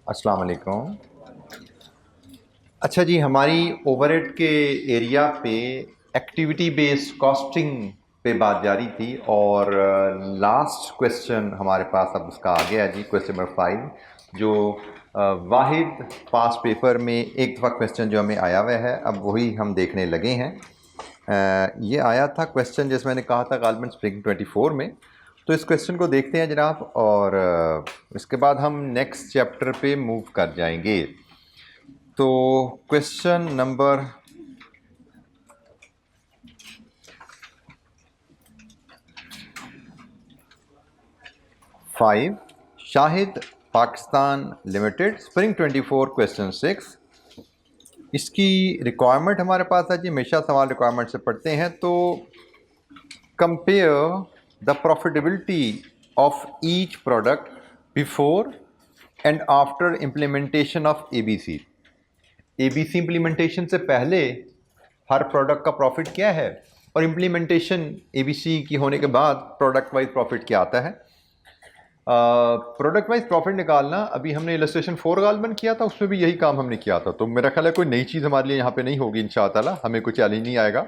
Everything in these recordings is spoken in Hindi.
अस्सलाम वालेकुम। अच्छा जी, हमारी ओवरहेड के एरिया पे एक्टिविटी बेस्ड कॉस्टिंग पे बात जारी थी और लास्ट क्वेश्चन हमारे पास अब उसका आ गया है जी, क्वेश्चन नंबर 5 जो वाहिद पास पेपर में एक दफ़ा क्वेश्चन जो हमें आया हुआ है, अब वही हम देखने लगे हैं। ये आया था क्वेश्चन जैसे मैंने कहा था गालिबन स्प्रिंग 24 में। तो इस क्वेश्चन को देखते हैं जनाब और इसके बाद हम नेक्स्ट चैप्टर पे मूव कर जाएंगे। तो question number 5, Shahid Pakistan limited spring 24 question 6। इसकी रिक्वायरमेंट हमारे पास है जी, हमेशा सवाल रिक्वायरमेंट से पढ़ते हैं। तो compare the profitability of each product before and after implementation of ABC। ABC implementation से पहले हर प्रोडक्ट का प्रॉफिट क्या है और इम्प्लीमेंटेशन ABC की होने के बाद प्रोडक्ट वाइज प्रॉफिट क्या आता है। प्रोडक्ट वाइज प्रॉफिट निकालना अभी हमने इलस्ट्रेशन 4 गालिबन किया था, उसमें भी यही काम हमने किया था। तो मेरा ख्याल है कोई नई चीज़ हमारे लिए यहाँ पे नहीं होगी इंशाअल्लाह, हमें कोई चैलेंज नहीं आएगा।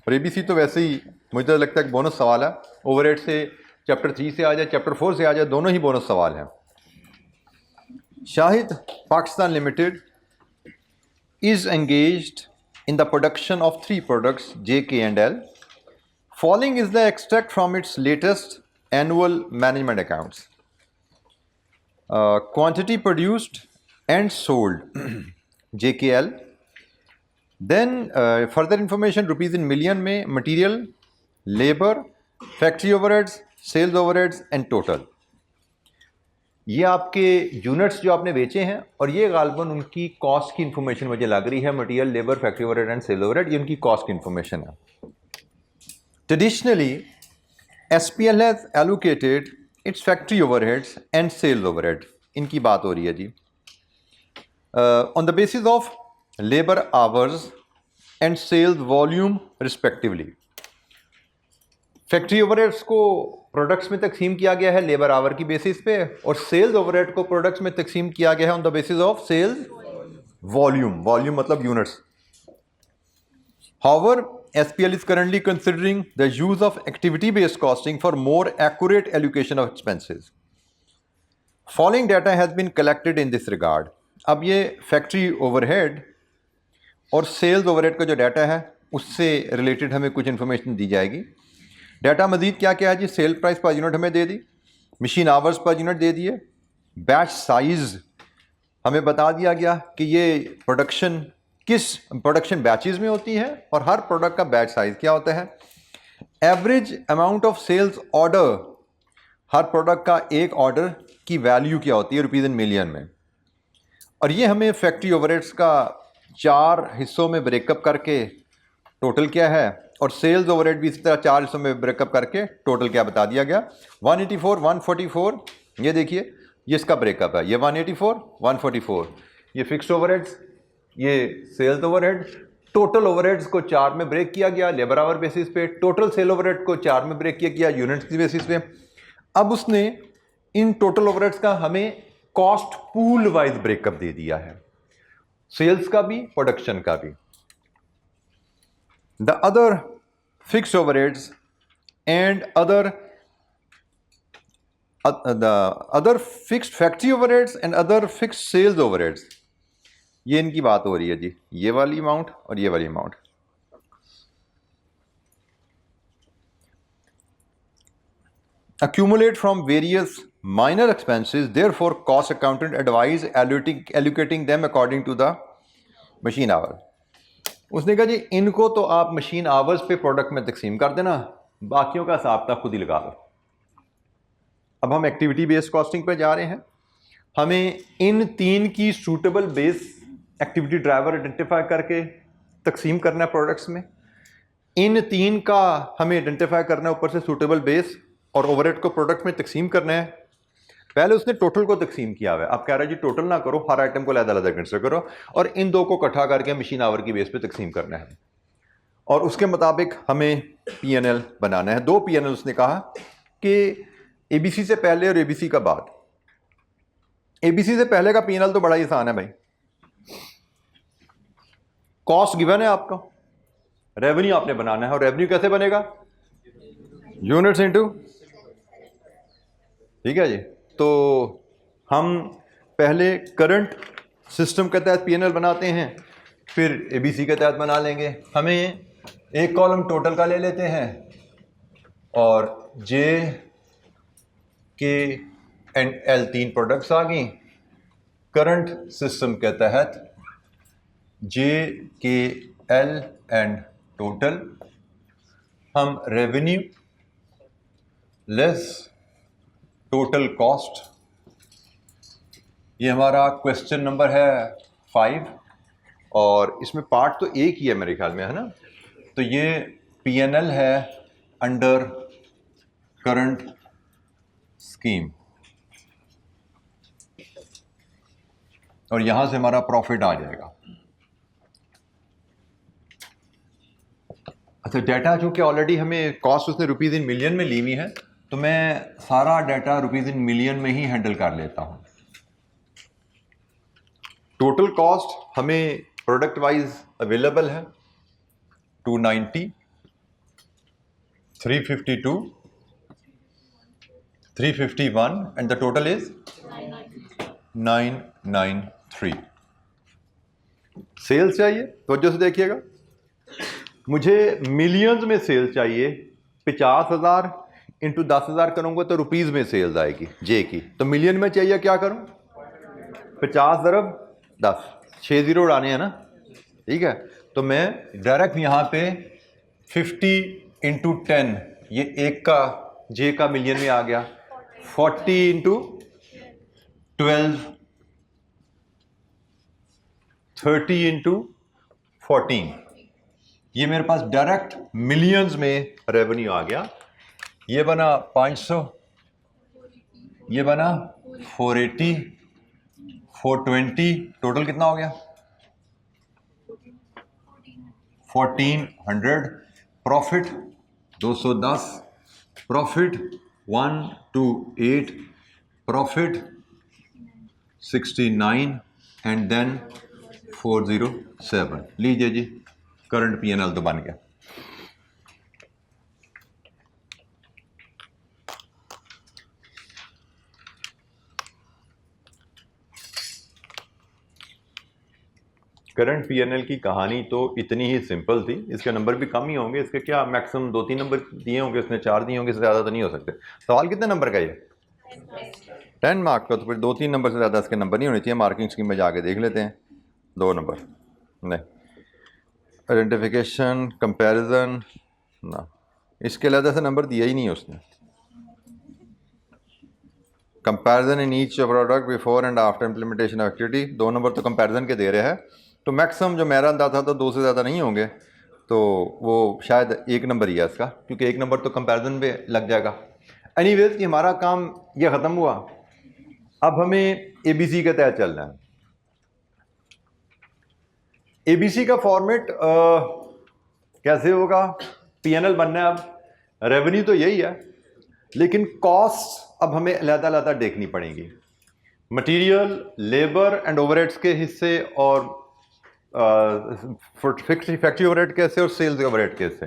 और ABC तो वैसे ही मुझे तो लगता है एक बोनस सवाल है, ओवरहेड से चैप्टर 3 से आ जाए चैप्टर 4 से आ जाए, दोनों ही बोनस सवाल हैं। Shahid Pakistan limited is engaged in the production of 3 products J, K and L. Following is the extract from its latest annual management accounts. Quantity produced and sold JKL. Then further information rupees in million में material, labor, factory overheads, sales overheads and total. ये आपके यूनिट्स जो आपने बेचे हैं और ये गालिबन उनकी कॉस्ट की इंफॉर्मेशन मुझे लग रही है। Material, labour, factory overhead and sale overhead, ये उनकी कॉस्ट की इंफॉर्मेशन है। Traditionally SPL has allocated its factory overheads and sale overhead, इनकी बात हो रही है जी, on the basis of labour hours and sales volume respectively. Factory overheads को प्रोडक्ट्स में तकसीम किया गया है लेबर आवर की बेसिस पे और सेल्स ओवरहेड को प्रोडक्ट्स में तकसीम किया गया है on the basis of sales volume. Volume मतलब units. However, SPL is currently considering the use of activity-based costing for more accurate allocation of expenses. Following data has been collected in this regard. अब ये फैक्ट्री ओवरहेड और सेल्स ओवरहेड का जो डाटा है उससे रिलेटेड हमें कुछ इन्फॉर्मेशन दी जाएगी। डाटा मजीद क्या क्या है जी, सेल प्राइस पर यूनिट हमें दे दी, मशीन आवर्स पर यूनिट दे दिए, बैच साइज हमें बता दिया गया कि ये प्रोडक्शन किस प्रोडक्शन बैचेस में होती है और हर प्रोडक्ट का बैच साइज क्या होता है। Average amount of sales order, हर प्रोडक्ट का एक ऑर्डर की वैल्यू क्या होती है रुपीज़ इन मिलियन में। और ये हमें फैक्ट्री ओवरहेड्स का 4 हिस्सों में ब्रेकअप करके टोटल क्या है और सेल्स ओवरहेड भी इसी तरह 4 हिस्सों में ब्रेकअप करके टोटल क्या बता दिया गया। 184, 144, ये देखिए ये इसका ब्रेकअप है। ये 184, 144, ये फिक्स्ड ओवरहेड्स, ये सेल्स ओवरहेड। टोटल ओवरहेड्स को 4 में ब्रेक किया गया लेबर आवर बेसिस पे, टोटल सेल ओवरहेड को 4 में ब्रेक किया गया यूनिट्स की बेसिस पे। अब उसने इन टोटल ओवरहेड्स का हमें कॉस्ट पूल वाइज ब्रेकअप दे दिया है, सेल्स का भी प्रोडक्शन का भी। The other fixed overheads and other fixed factory overheads and other fixed sales overheads, ये इनकी बात हो रही है जी, ये वाली अमाउंट और ये वाली amount. accumulate from various minor expenses, therefore cost accountant advise allocating them according to the machine hour। उसने कहा जी इनको तो आप मशीन आवर्स पे प्रोडक्ट में तकसीम कर देना, बाकियों का हिसाब तक खुद ही लगा लो। अब हम एक्टिविटी बेस्ड कॉस्टिंग पे जा रहे हैं। हमें इन 3 की suitable base activity driver identify करके तकसीम करना है प्रोडक्ट्स में। इन 3 का हमें आइडेंटिफाई करना है ऊपर से सूटेबल बेस और ओवरहेड को प्रोडक्ट में तकसीम करना है। पहले उसने टोटल को तकसीम किया हुआ है, आप कह रहे हैं जी टोटल ना करो, हर आइटम को अलग अलग कंसिडर करो और इन 2 को इकट्ठा करके मशीन आवर की बेस पे तकसीम करना है और उसके मुताबिक हमें P&L बनाना है। 2 P&L उसने कहा कि ABC से पहले और ABC का बाद। एबीसी से पहले का पीएनएल तो बड़ा ही आसान है भाई। कॉस्ट गिवन है आपका, रेवेन्यू आपने बनाना है, और रेवेन्यू कैसे बनेगा? यूनिट्स इनटू, ठीक है जी। तो हम पहले करंट सिस्टम के तहत पीएनएल बनाते हैं, फिर एबीसी के तहत बना लेंगे। हमें एक कॉलम टोटल का ले लेते हैं और जे के एंड एल तीन प्रोडक्ट्स आ गई। करंट सिस्टम के तहत जे के एल एंड टोटल, हम रेवेन्यू लेस टोटल कॉस्ट, ये हमारा क्वेश्चन नंबर है 5, और इसमें पार्ट तो एक ही है मेरे ख्याल में, है ना। तो ये पीएनएल है अंडर करंट स्कीम, और यहां से हमारा प्रॉफिट आ जाएगा। अच्छा, डाटा चूंकि ऑलरेडी हमें कॉस्ट उसने रुपीज़ इन मिलियन में ली हुई है, तो मैं सारा डाटा रुपीज़ इन मिलियन में ही हैंडल कर लेता हूं। टोटल कॉस्ट हमें प्रोडक्ट वाइज अवेलेबल है 290, 352, 351 and the total is 993। Sales चाहिए, तवज्जो से देखिएगा, मुझे मिलियंस में सेल्स चाहिए। 50,000 इंटू 10,000 करूंगा तो रुपीज में सेल्स आएगी जे की। तो मिलियन में चाहिए, क्या करूं? 50 × 10, 6 जीरो उड़ाने हैं ना, ठीक है। तो मैं डायरेक्ट यहां पे 50 इंटू 10, ये एक का जे का मिलियन में आ गया। 40 इंटू 12, 30 इंटू 14, ये मेरे पास डायरेक्ट मिलियंस में रेवेन्यू आ गया। ये बना 500, ये बना 480, 420, टोटल कितना हो गया? 1400। Profit 210, profit 128, profit 69 and then 407। लीजिए जी, करंट पीएनएल तो बन गया। करंट पीएनएल की कहानी तो इतनी ही सिंपल थी। इसके नंबर भी कम ही होंगे, इसके क्या मैक्सिमम 2-3 नंबर दिए होंगे, उसने 4 दिए होंगे, इससे ज़्यादा तो नहीं हो सकते। सवाल कितने नंबर का ये? 10 मार्क का, तो फिर 2-3 नंबर से ज़्यादा इसके नंबर नहीं होने चाहिए। मार्किंग स्कीम में जाके देख लेते हैं। 2 नंबर नहीं। आइडेंटिफिकेशन, कंपैरिजन ना, इसके अलग से नंबर दिया ही नहीं है उसने। Comparison in each product before and after implementation of activity, 2 number तो कंपैरिजन के दे रहे हैं। तो मैक्सिमम जो मेरा अंदाजा था 2 से ज़्यादा नहीं होंगे, तो वो शायद 1 नंबर ही है इसका, क्योंकि 1 नंबर तो कंपैरिजन पे लग जाएगा। एनीवेज कि हमारा काम ये ख़त्म हुआ। अब हमें एबीसी के तहत चलना है। एबीसी का फॉर्मेट कैसे होगा? पीएनएल बनना है। अब रेवेन्यू तो यही है, लेकिन कॉस्ट अब हमें अलग-अलग देखनी पड़ेगी। मटेरियल, लेबर एंड ओवरहेड्स के हिस्से, और फैक्ट्री ओवरहेड कैसे, और सेल्स ओवरहेड कैसे।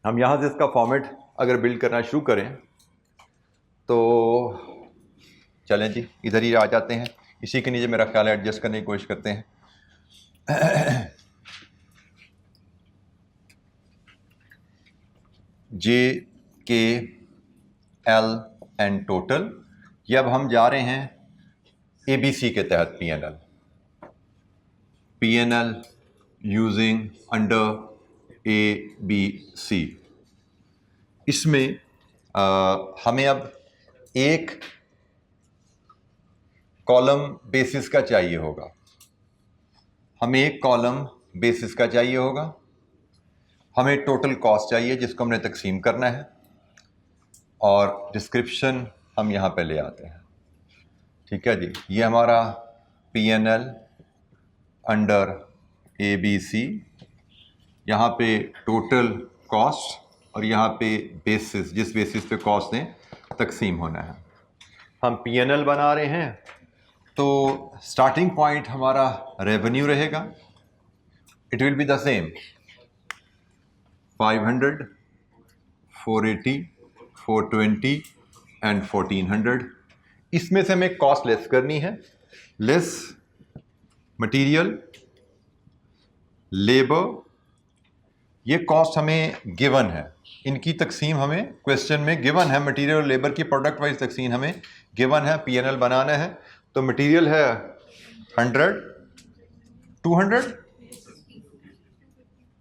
हम यहां से इसका फॉर्मेट अगर बिल्ड करना शुरू करें तो चलें जी, इधर ही आ जाते हैं। इसी के नीचे मेरा ख्याल है एडजस्ट करने की कोशिश करते हैं। जे के एल एंड टोटल, ये अब हम जा रहे हैं एबीसी के तहत पीएनएल यूजिंग अंडर एबीसी। इसमें हमें अब एक कॉलम बेसिस का चाहिए होगा। हमें एक कॉलम बेसिस का चाहिए होगा। हमें टोटल कॉस्ट चाहिए जिसको हमने तकसीम करना है, और डिस्क्रिप्शन हम यहाँ पे ले आते हैं। ठीक है जी, ये हमारा पीएनएल अंडर एबीसी, यहाँ पे टोटल कॉस्ट, और यहाँ पे बेसिस, जिस बेसिस पे कॉस्ट ने तकसीम होना है। हम P&L बना रहे हैं, तो स्टार्टिंग पॉइंट हमारा रेवेन्यू रहेगा. It will be the same 500, 480, 420 and 1400. इसमें से हमें कॉस्ट लेस करनी है. लेस मटेरियल, लेबर, ये कॉस्ट हमें गिवन है. इनकी तकसीम हमें क्वेश्चन में गिवन है. मटेरियल और लेबर की प्रोडक्ट वाइज तकसीम हमें गिवन है. P&L बनाना है. तो मटेरियल है 100, 200,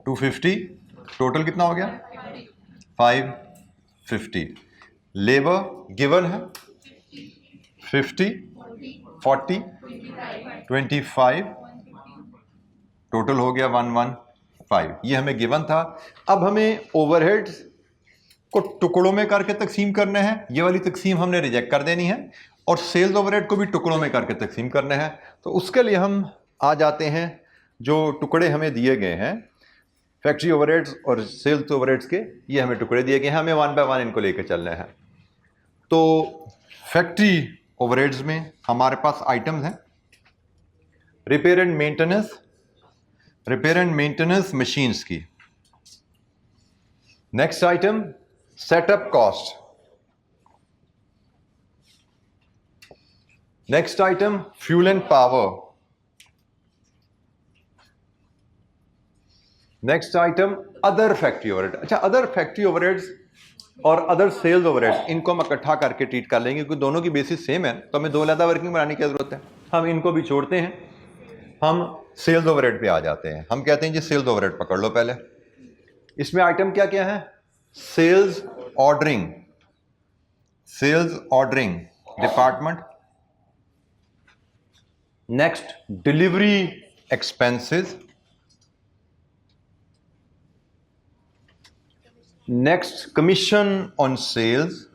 250, टोटल कितना हो गया 550. लेबर गिवन है 50, 40, 25, टोटल हो गया 115. ये हमें गिवन था. अब हमें ओवरहेड्स को टुकड़ों में करके तकसीम करना है. ये वाली तकसीम हमने रिजेक्ट कर देनी है. और सेल्स ओवरहेड को भी टुकड़ों में करके तकसीम करना है. तो उसके लिए हम आ जाते हैं जो टुकड़े हमें दिए गए हैं फैक्ट्री ओवरहेड्स और सेल्स ओवरहेड्स के. ये हमें टुकड़े दिए गए हैं. हमें वन बाय वन इनको लेकर चलना है. तो फैक्ट्री ओवरहेड्स में हमारे पास आइटम्स हैं रिपेयर एंड मेंटेनेंस मशीन्स की. Next item setup cost. Next item fuel and power. Next item other factory overhead. अच्छा, अदर फैक्ट्री ओवरहेड्स और अदर सेल्स ओवरहेड्स इनको हम इकट्ठा करके ट्रीट कर लेंगे क्योंकि दोनों की बेसिस सेम है. तो हमें दो अलग वर्किंग बनाने की जरूरत है. हम इनको भी छोड़ते हैं. हम सेल्स ओवरहेड पे आ जाते हैं. हम कहते हैं जी सेल्स ओवरहेड पकड़ लो पहले. इसमें आइटम क्या क्या है? Sales ordering department. Next delivery expenses. Next commission on sales.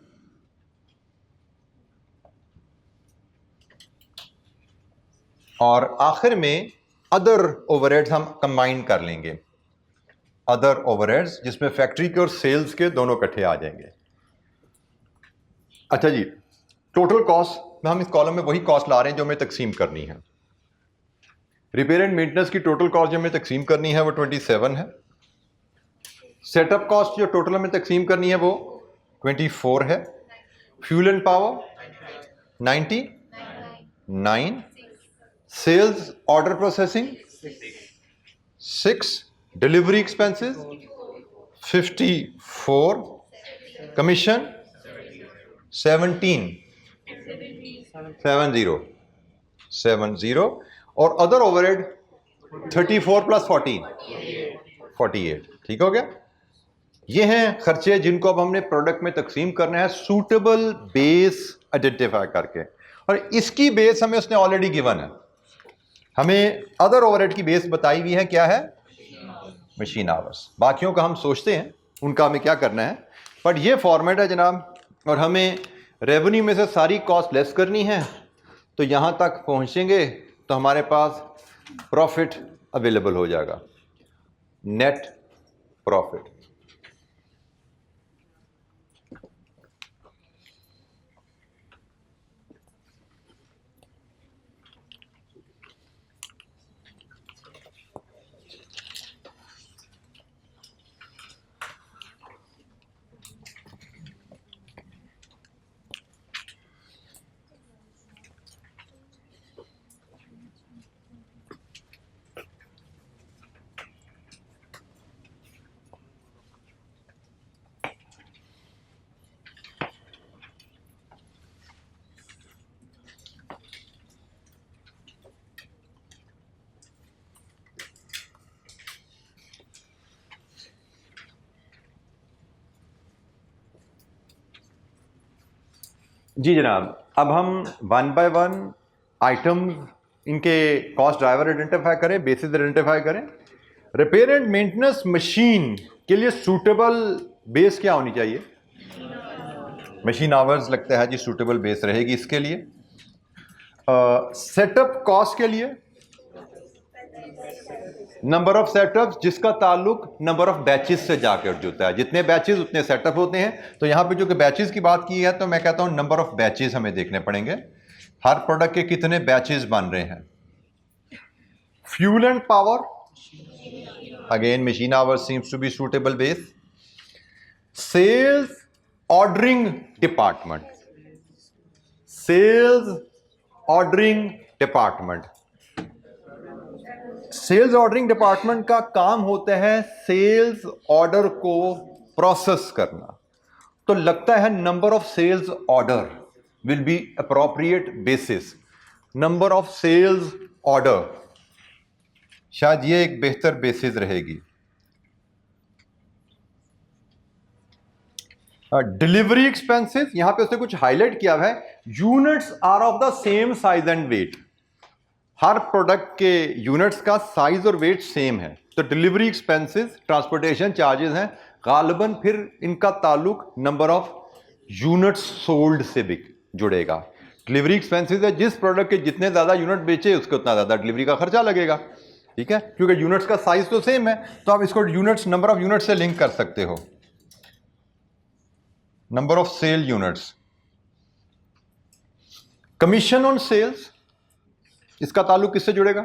और आखिर में अदर ओवरहेड्स हम कंबाइन कर लेंगे. अदर ओवरहेड्स जिसमें फैक्ट्री के और सेल्स के दोनों इकट्ठे आ जाएंगे. अच्छा जी, टोटल कॉस्ट में हम इस कॉलम में वही कॉस्ट ला रहे हैं जो हमें तकसीम करनी है. रिपेयर एंड मेंटेनेंस की टोटल कॉस्ट जो हमें तकसीम करनी है वो 27 है. सेटअप कॉस्ट जो टोटल हमें तकसीम करनी है वो 24 है. Fuel and power 99. Sales order processing 6. Delivery expenses 54. Commission 70. और अदर ओवरहेड 34 प्लस 14 48. ठीक हो गया. ये हैं खर्चे जिनको अब हमने प्रोडक्ट में तकसीम करना है सूटेबल बेस आइडेंटिफाई करके. और इसकी बेस हमें उसने ऑलरेडी गिवन है. हमें अदर ओवरहेड की बेस बताई हुई है. क्या है? Machine hours. बाकियों का हम सोचते हैं उनका हमें क्या करना है. बट ये फॉर्मेट है जनाब. और हमें रेवेन्यू में से सारी कॉस्ट लेस करनी है. तो यहां तक पहुंचेंगे तो हमारे पास प्रॉफिट अवेलेबल हो जाएगा. Net profit. जी जनाब, अब हम वन बाय वन आइटम्स इनके कॉस्ट ड्राइवर आइडेंटिफाई करें, बेसिस आइडेंटिफाई करें. रिपेयर एंड मेंटेनेंस मशीन के लिए सूटेबल बेस क्या होनी चाहिए? मशीन आवर्स लगता है जी सूटेबल बेस रहेगी इसके लिए. सेटअप कॉस्ट के लिए नंबर ऑफ सेटअप्स जिसका ताल्लुक नंबर ऑफ बैचेस से जाकर जुड़ता है, जितने बैचेस उतने सेटअप होते हैं। तो यहां पे जो कि बैचेस की बात की है, तो मैं कहता हूं नंबर ऑफ बैचेस हमें देखने पड़ेंगे, हर प्रोडक्ट के कितने बैचेस बन रहे हैं। Fuel and power, again machine hours seems to be suitable base. Sales ordering department, sales ordering department, sales ordering department का काम होता है सेल्स ऑर्डर को प्रोसेस करना। तो लगता है number of sales order will be appropriate basis. Number of sales order शायद ये एक बेहतर बेसिस रहेगी। डिलीवरी एक्सपेंसेस, यहां पे उसने कुछ हाईलाइट किया हुआ है, units are of the same size and weight. हर प्रोडक्ट के यूनिट्स का साइज और वेट सेम है। तो डिलीवरी एक्सपेंसेस, ट्रांसपोर्टेशन चार्जेस हैं, गालिबन फिर इनका ताल्लुक नंबर ऑफ यूनिट्स सोल्ड से भी जुड़ेगा। डिलीवरी एक्सपेंसेस है, जिस प्रोडक्ट के जितने ज्यादा यूनिट बेचे उसको उतना ज्यादा डिलीवरी का खर्चा लगेगा, ठीक है, क्योंकि यूनिट्स का साइज तो सेम है। तो आप इसको यूनिट्स, नंबर ऑफ यूनिट से लिंक कर सकते हो, number of sale units. Commission on sales, इसका ताल्लुक किससे जुड़ेगा?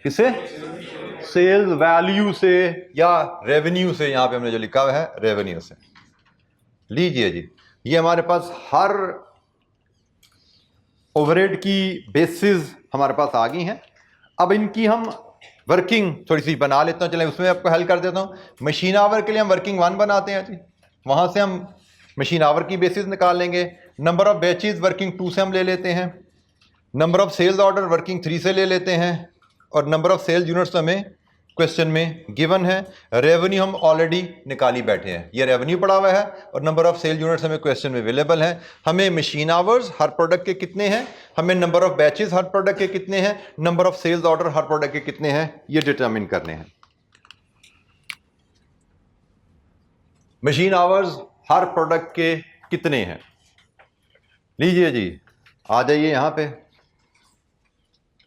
किससे? सेल्स वैल्यू से या रेवेन्यू से। यहां पे हमने जो लिखा हुआ है रेवेन्यू से। लीजिए जी, ये हमारे पास हर ओवरहेड की बेसिस हमारे पास आ गई हैं। अब इनकी हम वर्किंग थोड़ी सी बना लेता हूं, चलें उसमें आपको हेल्प कर देता हूं। मशीन आवर के लिए हम वर्किंग 1 बनाते हैं जी, वहां से हम मशीन आवर की बेसिस निकाल लेंगे। नंबर ऑफ बैचेस वर्किंग 2 से हम ले लेते हैं। Number of sales order working 3 से ले लेते हैं। और नंबर ऑफ सेल्स यूनिट्स हमें क्वेश्चन में गिवन है। रेवेन्यू हम ऑलरेडी निकाली बैठे हैं, ये रेवेन्यू पड़ा हुआ है। और नंबर ऑफ सेल यूनिट्स हमें क्वेश्चन में अवेलेबल है। हमें मशीन आवर्स हर प्रोडक्ट के कितने हैं, हमें नंबर ऑफ बैचेस हर प्रोडक्ट के कितने हैं, नंबर ऑफ सेल्स ऑर्डर हर प्रोडक्ट के कितने हैं, ये डिटरमिन करने हैं। मशीन आवर्स हर प्रोडक्ट के कितने हैं, लीजिए जी, आ जाइए यहां पे।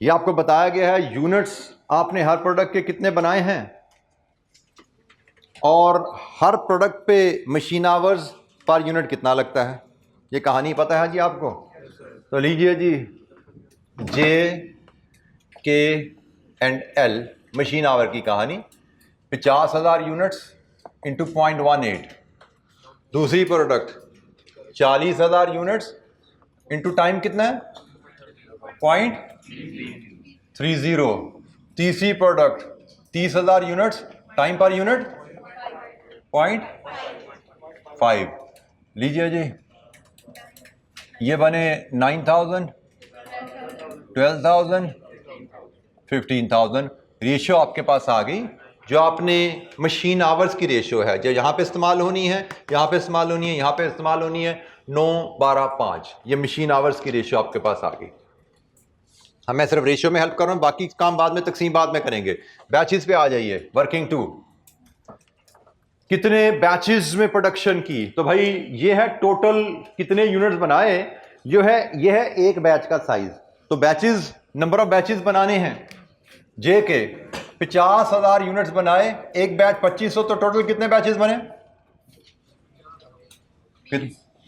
ये आपको बताया गया है यूनिट्स आपने हर प्रोडक्ट के कितने बनाए हैं और हर प्रोडक्ट पे मशीन आवर्स पर यूनिट कितना लगता है। ये कहानी पता है जी आपको? तो लीजिए जी, जे के एंड एल मशीन आवर की कहानी, 50,000 यूनिट्स इंटू 0.18। दूसरी प्रोडक्ट 40,000 यूनिट्स इंटू टाइम कितना है, 0.30। तीसरी product 30,000 units, time per unit 0.5। लीजिए जी, ये बने 9,000, 12,000, 15,000। रेशियो आपके पास आ गई, जो आपने मशीन आवर्स की रेशियो है, जो यहाँ पे इस्तेमाल होनी है, यहाँ पे इस्तेमाल होनी है, यहाँ पे इस्तेमाल होनी है, 9, 12, 5। ये मशीन आवर्स की रेशियो आपके पास आ गई। मैं सिर्फ रेशियो में हेल्प कर रहा हूं, बाकी काम बाद में, तकसीम बाद में करेंगे। बैचेस पे आ जाइए। वर्किंग 2, कितने बैचेस में प्रोडक्शन की? तो भाई ये है टोटल कितने यूनिट्स बनाए, जो है ये है एक बैच का साइज। तो बैचेस, नंबर ऑफ बैचेस बनाने हैं। जे के 50,000 यूनिट्स बनाए, एक बैच 2500, तो टोटल कितने बैचेस बने?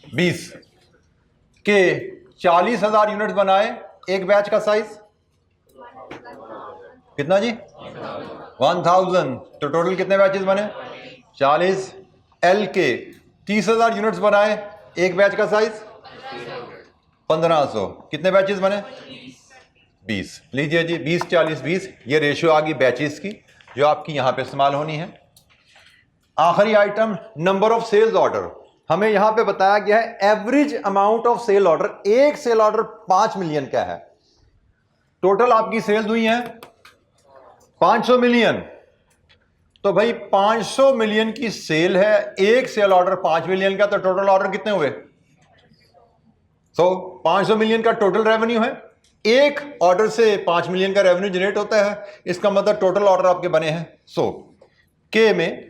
20। के 40,000 यूनिट्स बनाए, एक बैच का साइज कितना जी? 1000। तो टोटल कितने बैचेस बने? 40। एल के 30,000 यूनिट्स बनाए, एक बैच का साइज 1500। कितने बैचेस बने? 20। लीजिए जी, 20, 40, 20। ये रेशियो आ गई बैचेस की, जो आपकी यहां पे इस्तेमाल होनी है। आखिरी item, number of sales order. हमें यहां पे बताया गया है average amount of sale order. एक सेल ऑर्डर 5 मिलियन का है। टोटल आपकी सेल्स हुई है 500 मिलियन। तो भाई 500 मिलियन की सेल है, एक सेल ऑर्डर 5 मिलियन का, तो टोटल ऑर्डर कितने हुए? 500 मिलियन का टोटल रेवेन्यू है। एक ऑर्डर से 5 मिलियन का रेवेन्यू जनरेट होता है, इसका मतलब टोटल ऑर्डर आपके बने हैं 100। के में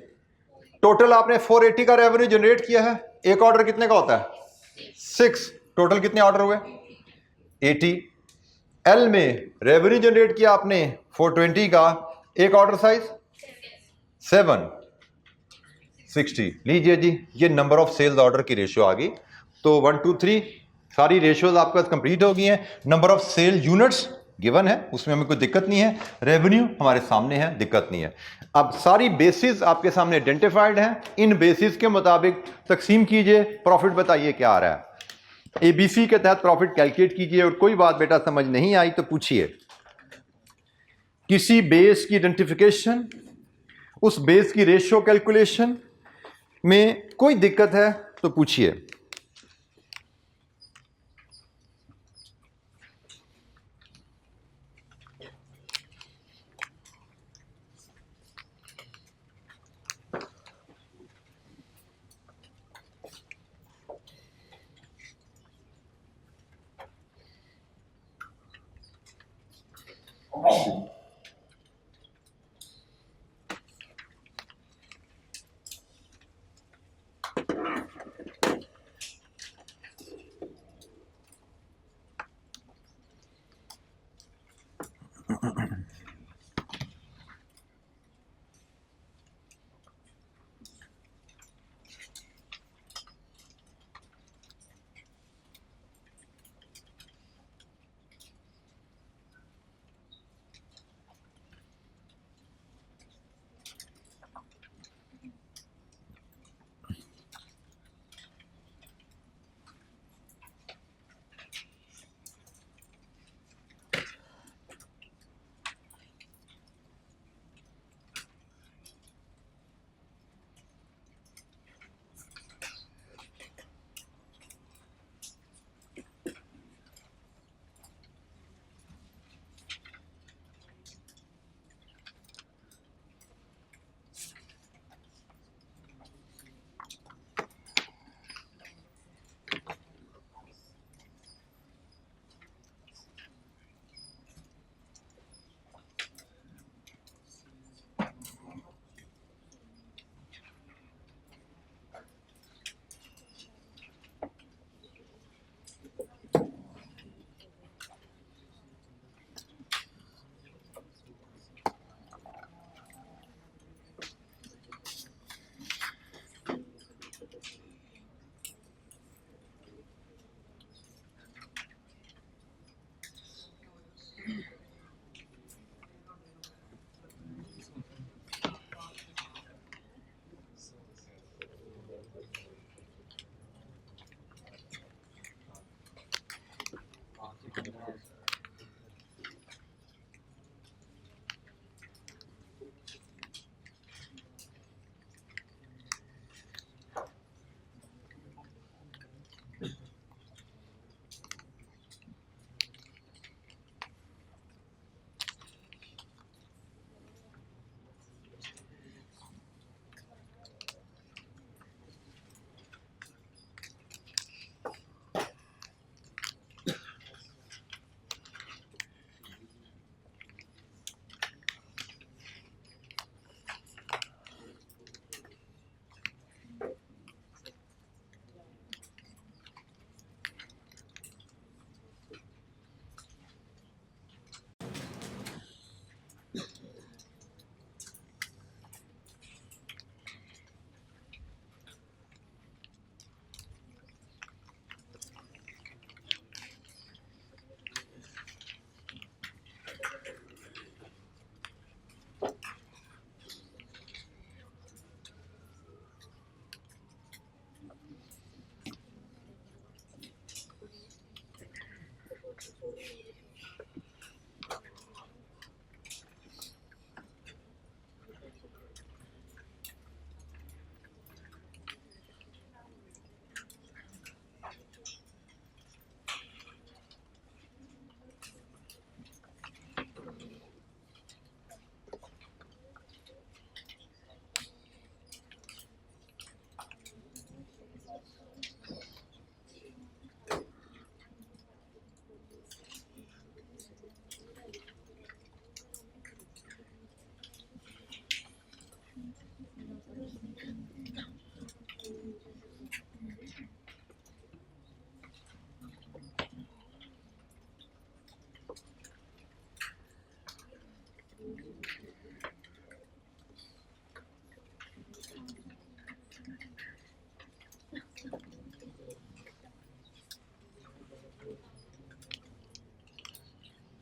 टोटल आपने 480 का रेवेन्यू जनरेट किया है, एक ऑर्डर कितने का होता है? 6। टोटल कितने ऑर्डर हुए? 80। एल में रेवेन्यू जनरेट किया आपने 420 का, एक ऑर्डर साइज 760, लीजिए जी ये नंबर ऑफ सेल्स ऑर्डर की रेशियो आ गई। तो 1 2 3 सारी रेशियोज आपके पास कंप्लीट हो गई हैं। Number of sale units given है, उसमें हमें कोई दिक्कत नहीं है। रेवेन्यू हमारे सामने है, दिक्कत नहीं है। अब सारी बेसिस आपके सामने आइडेंटिफाइड हैं, इन बेसिस के मुताबिक तकसीम कीजिए, प्रॉफिट बताइए क्या आ रहा है। एबीसी के तहत प्रॉफिट कैलकुलेट कीजिए, और कोई बात बेटा समझ नहीं आई तो पूछिए। किसी बेस की आइडेंटिफिकेशन, उस बेस की रेशियो कैलकुलेशन में कोई दिक्कत है तो पूछिए।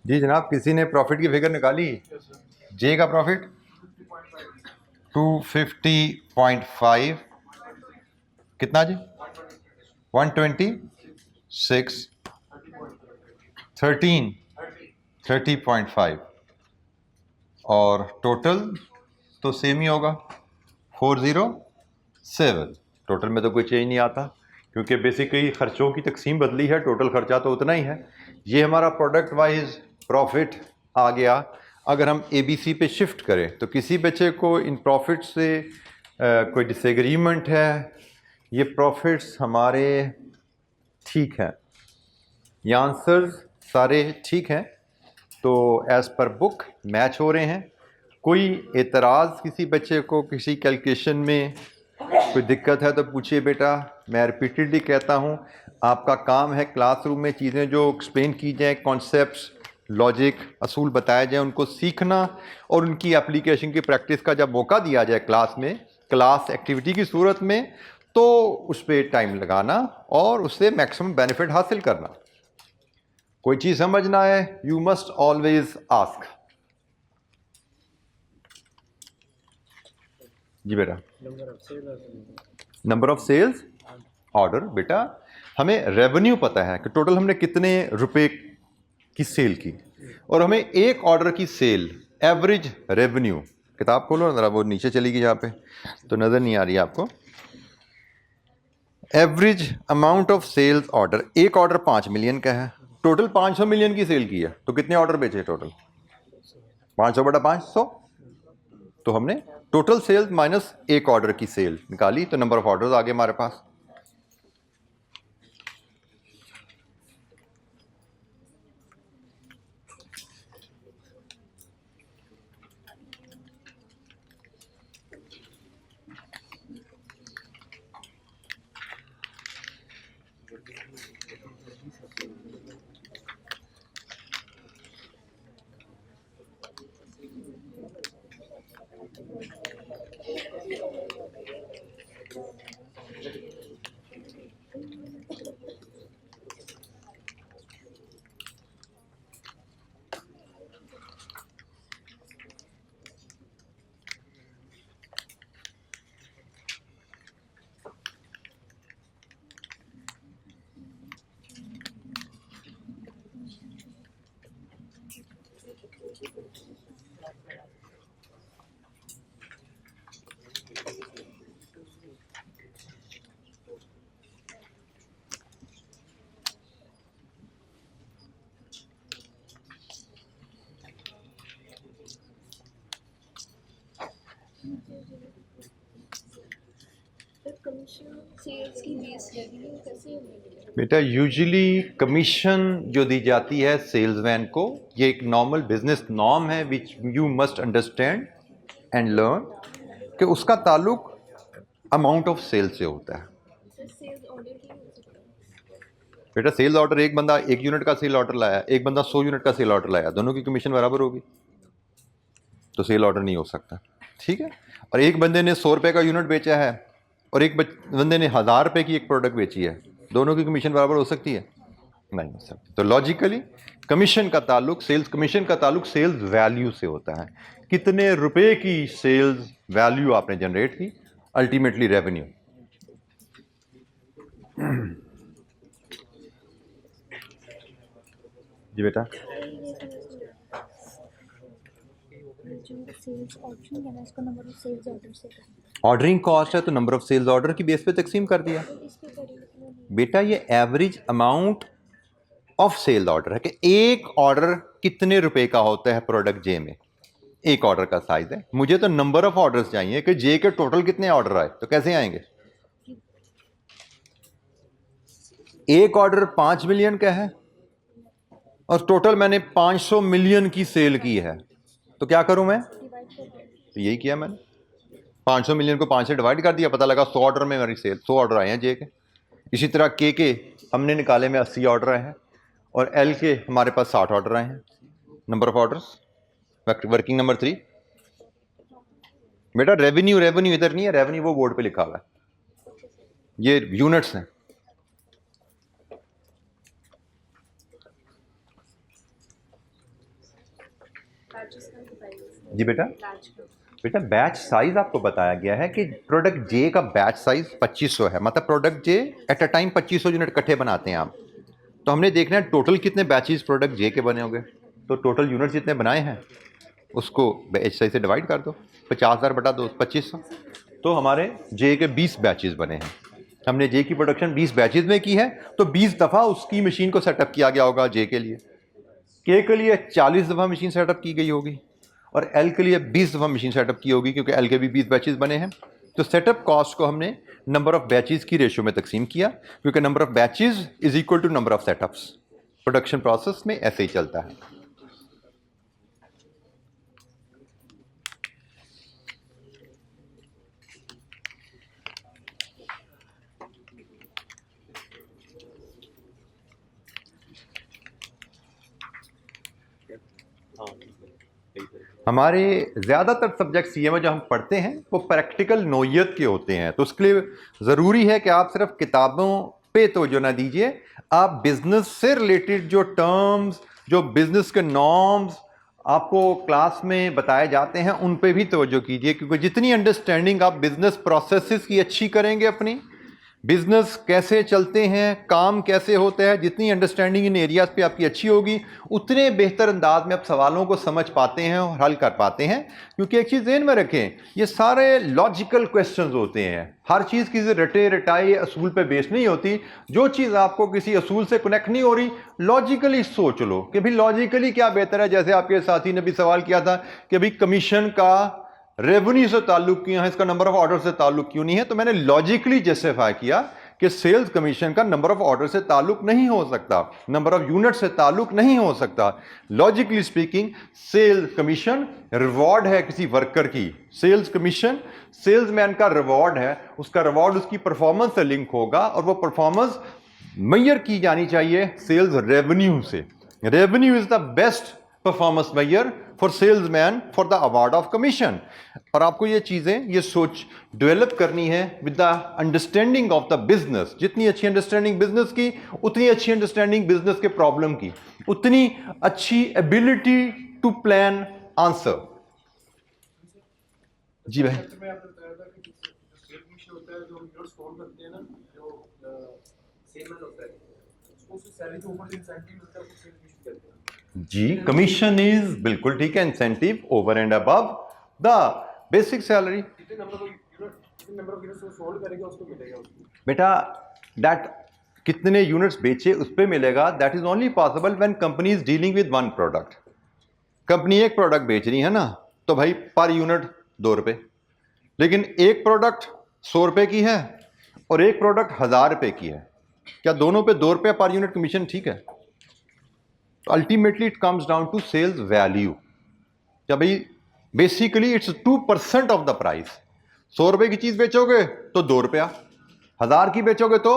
जी जनाब, किसी ने प्रॉफिट की फिगर निकाली? जे का प्रॉफिट 250.5 कितना जी? 126 13 30.5 और टोटल तो सेम ही होगा 407। टोटल में तो कोई चेंज नहीं आता क्योंकि बेसिकली खर्चों की तकसीम बदली है, टोटल खर्चा तो उतना ही है। ये हमारा प्रोडक्ट वाइज प्रॉफिट आ गया। अगर हम ABC पे शिफ्ट करें तो किसी बच्चे को इन प्रॉफिट से कोई डिसएग्रीमेंट है? ये प्रॉफिट्स हमारे ठीक हैं, ये आंसर्स सारे ठीक हैं, तो एज़ पर बुक मैच हो रहे हैं। कोई एतराज़ किसी बच्चे को किसी कैलकुलेशन में कोई दिक्कत है तो पूछिए बेटा। मैं रिपीटेडली कहता हूँ, आपका काम है क्लासरूम में चीज़ें जो एक्सप्लेन की जाएँ, कॉन्सेप्ट्स, लॉजिक, असूल बताए जाएँ, उनको सीखना और उनकी एप्लीकेशन की प्रैक्टिस का जब मौका दिया जाए क्लास में, क्लास एक्टिविटी की सूरत में, तो उस पर टाइम लगाना और उससे मैक्सिमम बेनिफिट हासिल करना। कोई चीज़ समझ ना आए, यू मस्ट ऑलवेज आस्क। जी बेटा, नंबर ऑफ सेल्स ऑर्डर। बेटा हमें रेवेन्यू पता है कि टोटल हमने कितने रुपए की सेल की, और हमें एक ऑर्डर की सेल एवरेज रेवेन्यू, किताब खोलो जरा, वो नीचे चली गई यहाँ पे तो नज़र नहीं आ रही है आपको। Average amount of sales order, एक ऑर्डर 5 मिलियन का है, टोटल 500 मिलियन की सेल की है, तो कितने ऑर्डर बेचे टोटल? 500 बटा 500, तो हमने टोटल सेल्स माइनस एक ऑर्डर की सेल निकाली, तो नंबर ऑफ ऑर्डर्स आ गए हमारे पास। बेटा यूजुअली कमीशन जो दी जाती है सेल्समैन को, ये एक नॉर्मल बिजनेस नॉर्म है which you must understand and learn, कि उसका ताल्लुक अमाउंट ऑफ सेल से होता है। बेटा सेल्स ऑर्डर, एक बंदा 1 यूनिट का सेल ऑर्डर लाया, एक बंदा 100 यूनिट का सेल ऑर्डर लाया, दोनों की कमीशन बराबर होगी, तो सेल ऑर्डर नहीं हो सकता, ठीक है। और एक बंदे ने 100 रुपये का यूनिट बेचा है और एक बंदे ने 1000 रुपये की एक प्रोडक्ट बेची है, दोनों की कमीशन बराबर हो सकती है? नहीं हो सकती। तो लॉजिकली कमीशन का ताल्लुक, सेल्स कमीशन का ताल्लुक सेल्स वैल्यू से होता है, कितने रुपए की सेल्स वैल्यू आपने जनरेट की, अल्टीमेटली रेवेन्यू। जी बेटा, ऑर्डरिंग कॉस्ट है तो नंबर ऑफ सेल्स ऑर्डर की बेस पे तकसीम कर दिया। बेटा ये average amount of sale order है कि एक ऑर्डर कितने रुपए का होता है प्रोडक्ट जे में, एक ऑर्डर का साइज है। मुझे तो नंबर ऑफ ऑर्डर्स चाहिए कि जे के टोटल कितने ऑर्डर आए, तो कैसे आएंगे? एक ऑर्डर 5 मिलियन का है और टोटल मैंने 500 मिलियन की सेल की है, तो क्या करूं मैं? तो यही किया मैंने, 500 मिलियन को 5 से डिवाइड कर दिया, पता लगा 100 ऑर्डर में मेरी सेल, 100 ऑर्डर आए हैं जे के। इसी तरह के हमने निकाले में 80 ऑर्डर आए हैं और एल के हमारे पास 60 ऑर्डर आए हैं। Number of orders, working number 3। बेटा रेवेन्यू, रेवेन्यू इधर नहीं है, रेवेन्यू वो बोर्ड पे लिखा हुआ है, ये यूनिट्स हैं। जी बेटा, बेटा बैच साइज आपको बताया गया है कि प्रोडक्ट जे का बैच साइज 2500 है, मतलब product J at a time 2500 unit इकट्ठे बनाते हैं आप। तो हमने देखना है टोटल कितने बैचेस प्रोडक्ट जे के बने होंगे, तो टोटल यूनिट जितने बनाए हैं उसको बैच साइज से डिवाइड कर दो, 50,000 बटा 2 2500, तो हमारे जे के 20 बैचेस बने हैं। हमने जे की प्रोडक्शन 20 बैचेस में की है, तो 20 दफ़ा उसकी मशीन को सेटअप किया गया होगा जे के लिए। के लिए 40 दफ़ा मशीन सेटअप की गई होगी और एल के लिए 20 दफ़ा मशीन सेटअप की होगी, क्योंकि एल के भी 20 बैचेस बने हैं। तो सेटअप कॉस्ट को हमने नंबर ऑफ बैचेस की रेशियो में तकसीम किया, क्योंकि number of batches is equal to number of setups. Production process में ऐसे ही चलता है। हमारे ज़्यादातर सब्जेक्ट सीए में जो हम पढ़ते हैं वो प्रैक्टिकल नोयत के होते हैं, तो उसके लिए ज़रूरी है कि आप सिर्फ किताबों पे तवज्जो ना दीजिए, आप बिज़नेस से रिलेटेड जो टर्म्स, जो बिज़नेस के नॉर्म्स आपको क्लास में बताए जाते हैं उन पे भी तवज्जो कीजिए, क्योंकि जितनी अंडरस्टैंडिंग आप बिज़नेस प्रोसेसेस की अच्छी करेंगे, अपनी बिजनेस कैसे चलते हैं, काम कैसे होता है, जितनी अंडरस्टैंडिंग इन एरियाज पे आपकी अच्छी होगी, उतने बेहतर अंदाज में आप सवालों को समझ पाते हैं और हल कर पाते हैं। क्योंकि एक चीज़ ध्यान में रखें, ये सारे लॉजिकल क्वेश्चंस होते हैं, हर चीज़ किसी रटे रटाए असूल पे बेस नहीं होती। जो चीज़ आपको किसी असूल से कनेक्ट नहीं हो रही, लॉजिकली सोच लो कि भाई लॉजिकली क्या बेहतर है। जैसे आपके साथी ने भी सवाल किया था कि भाई कमीशन का रेवेन्यू से ताल्लुक क्यों है, इसका नंबर ऑफ ऑर्डर से ताल्लुक क्यों नहीं है, तो मैंने लॉजिकली जस्टिफाई किया कि सेल्स कमीशन का नंबर ऑफ ऑर्डर से ताल्लुक नहीं हो सकता, नंबर ऑफ यूनिट से ताल्लुक नहीं हो सकता। Logically speaking sales commission reward है किसी वर्कर की, सेल्स कमीशन सेल्समैन का रिवॉर्ड है, उसका रिवॉर्ड उसकी परफॉर्मेंस से लिंक होगा और वो परफॉर्मेंस मेजर की जानी चाहिए सेल्स रेवेन्यू से। Revenue is the best performance measure for salesman for the award of commission. और आपको ये चीजें, ये सोच डेवलप करनी है with the understanding of the business. जितनी अच्छी अंडरस्टैंडिंग बिजनेस की, उतनी अच्छी अंडरस्टैंडिंग बिजनेस के प्रॉब्लम की, उतनी अच्छी एबिलिटी टू प्लान आंसर। जी भाई, जी कमीशन इज बिल्कुल ठीक है, incentive over and above the basic salary. बेटा दैट कितने यूनिट्स बेचे उस पर मिलेगा, that is only possible when company is dealing with one product. Company एक प्रोडक्ट बेच रही है ना, तो भाई पर यूनिट 2 रुपए, लेकिन एक प्रोडक्ट 100 रुपए की है और एक प्रोडक्ट 1000 रुपए की है, क्या दोनों पे 2 रुपये पर यूनिट कमीशन ठीक है? तो ultimately it comes down to sales value. क्या भाई basically it's 2% of the price. 100 रुपए की चीज बेचोगे तो 2 रुपया, 1000 की बेचोगे तो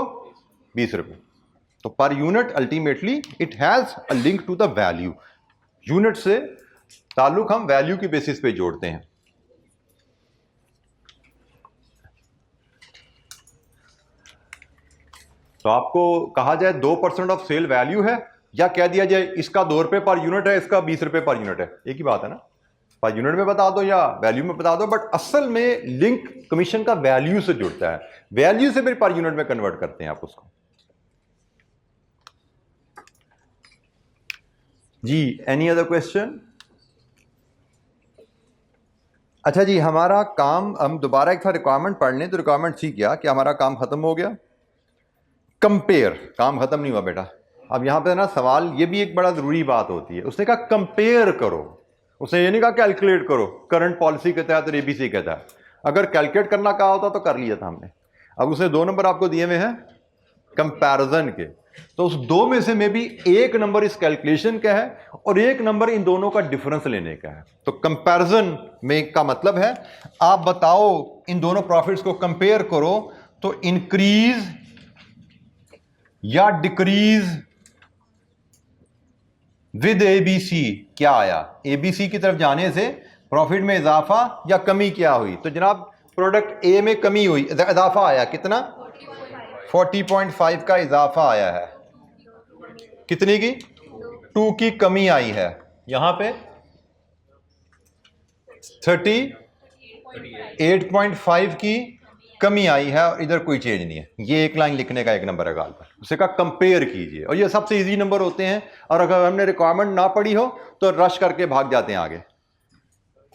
20 रुपए। तो पर unit ultimately it has a link to the value. Unit से ताल्लुक हम वैल्यू की बेसिस पे जोड़ते हैं। तो आपको कहा जाए 2% ऑफ सेल वैल्यू है, या कह दिया जाए इसका 2 रुपए पर यूनिट है, इसका 20 रुपए पर यूनिट है, एक ही बात है ना। पर यूनिट में बता दो या वैल्यू में बता दो, बट असल में लिंक कमीशन का वैल्यू से जुड़ता है, वैल्यू से फिर पर यूनिट में कन्वर्ट करते हैं आप उसको। जी एनी अदर क्वेश्चन? अच्छा जी, हमारा काम, हम दोबारा एक था रिक्वायरमेंट पढ़ लें, तो रिक्वायरमेंट थी क्या कि हमारा काम खत्म हो गया। कंपेयर, काम खत्म नहीं हुआ बेटा। अब यहां पे ना सवाल, ये भी एक बड़ा जरूरी बात होती है, उसने कहा कंपेयर करो, उसने ये नहीं कहा कैलकुलेट करो करंट पॉलिसी के तहत और एबीसी के तहत। अगर कैलकुलेट करना कहा होता तो कर लिया था हमने। अब उसने 2 नंबर आपको दिए हुए हैं कंपैरिजन के, तो उस 2 में से में भी एक नंबर इस कैलकुलेशन का है और एक नंबर इन दोनों का डिफरेंस लेने का है। तो कंपैरिजन में का मतलब है आप बताओ इन दोनों प्रॉफिट्स को कंपेयर करो, तो इंक्रीज या डिक्रीज विद एबीसी क्या आया, एबीसी की तरफ जाने से प्रॉफिट में इजाफा या कमी क्या हुई। तो जनाब प्रोडक्ट ए में कमी हुई, इजाफा आया कितना, 40.5 का इजाफा आया है, कितनी की, 2 की कमी आई है। यहां पे 38.5 की कमी आई है और इधर कोई चेंज नहीं है। ये एक लाइन लिखने का एक नंबर है गाल पर, उसे कहा कंपेयर कीजिए। और ये सबसे इजी नंबर होते हैं, और अगर हमने रिक्वायरमेंट ना पढ़ी हो तो रश करके भाग जाते हैं आगे।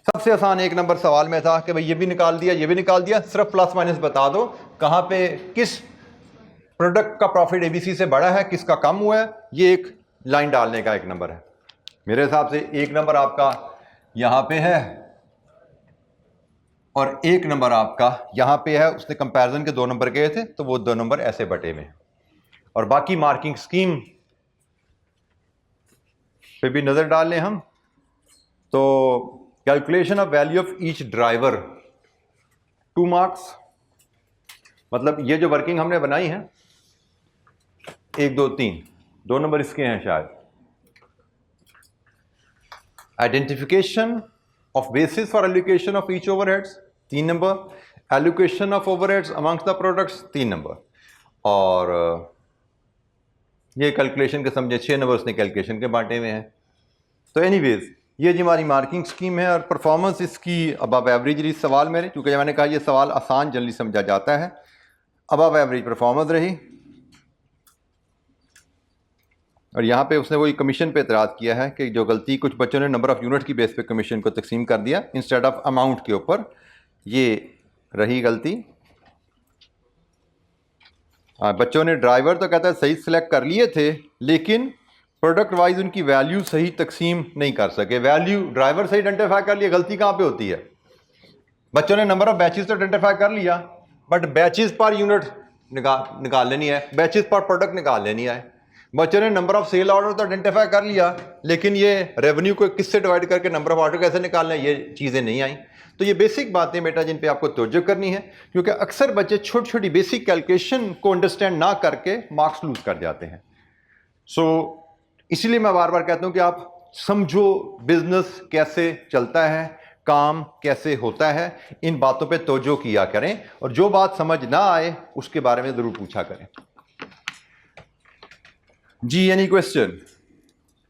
सबसे आसान एक नंबर सवाल में था कि भाई ये भी निकाल दिया, ये भी निकाल दिया, सिर्फ प्लस माइनस बता दो कहां पे किस प्रोडक्ट का प्रॉफिट एबीसी से बड़ा है, किसका कम हुआ है। ये एक लाइन डालने का एक नंबर है। मेरे हिसाब से एक नंबर आपका यहां पे है और एक नंबर आपका यहां पे है। उसने कंपैरिजन के 2 नंबर गए थे तो वो 2 नंबर ऐसे बटे में, और बाकी मार्किंग स्कीम पे भी नजर डाल लें हम तो calculation of value of each driver 2 marks. मतलब ये जो वर्किंग हमने बनाई है 1 2 3 2 नंबर इसके हैं शायद। Identification of basis for allocation of each overheads 3 number. Allocation of overheads amongst the products 3 number. और ये कैलकुलेशन के समझे 6 नंबर उसने कैलकुलेशन के बांटे में है। तो एनीवेज ये जी हमारी मार्किंग स्कीम है। और परफॉर्मेंस इसकी अबव एवरेज रही सवाल मेरे, क्योंकि मैंने कहा ये सवाल आसान जल्दी समझा जाता है। अबव एवरेज परफॉर्मेंस रही। और यहाँ पे उसने वही कमीशन पे एतराज़ किया है कि जो गलती कुछ बच्चों ने नंबर ऑफ यूनिट की बेस पे कमीशन को तकसीम कर दिया इंस्टेड ऑफ अमाउंट के ऊपर, ये रही गलती। बच्चों ने ड्राइवर तो कहता है सही सिलेक्ट कर लिए थे, लेकिन प्रोडक्ट वाइज उनकी वैल्यू सही तकसीम नहीं कर सके। वैल्यू ड्राइवर सही आइडेंटिफाई कर लिया, गलती कहाँ पे होती है? बच्चों ने नंबर ऑफ बैचेस तो आइडेंटिफाई कर लिया, बट बैचेस पर यूनिट निकाल लेनी है, बैचेस पर प्रोडक्ट निकाल लेनी है। बच्चों ने नंबर ऑफ सेल ऑर्डर तो आइडेंटिफाई कर लिया, लेकिन ये रेवेन्यू को किससे डिवाइड करके नंबर ऑफ ऑर्डर कैसे निकालना है, ये चीज़ें नहीं आई। तो ये बेसिक बातें बेटा जिन पे आपको तवज्जो करनी है, क्योंकि अक्सर बच्चे छोटी छोटी बेसिक कैलकुलेशन को अंडरस्टैंड ना करके मार्क्स लूज कर जाते हैं। सो इसलिए मैं बार बार कहता हूं कि आप समझो बिजनेस कैसे चलता है, काम कैसे होता है, इन बातों पे तवज्जो किया करें, और जो बात समझ ना आए उसके बारे में जरूर पूछा करें। जी, एनी क्वेश्चन?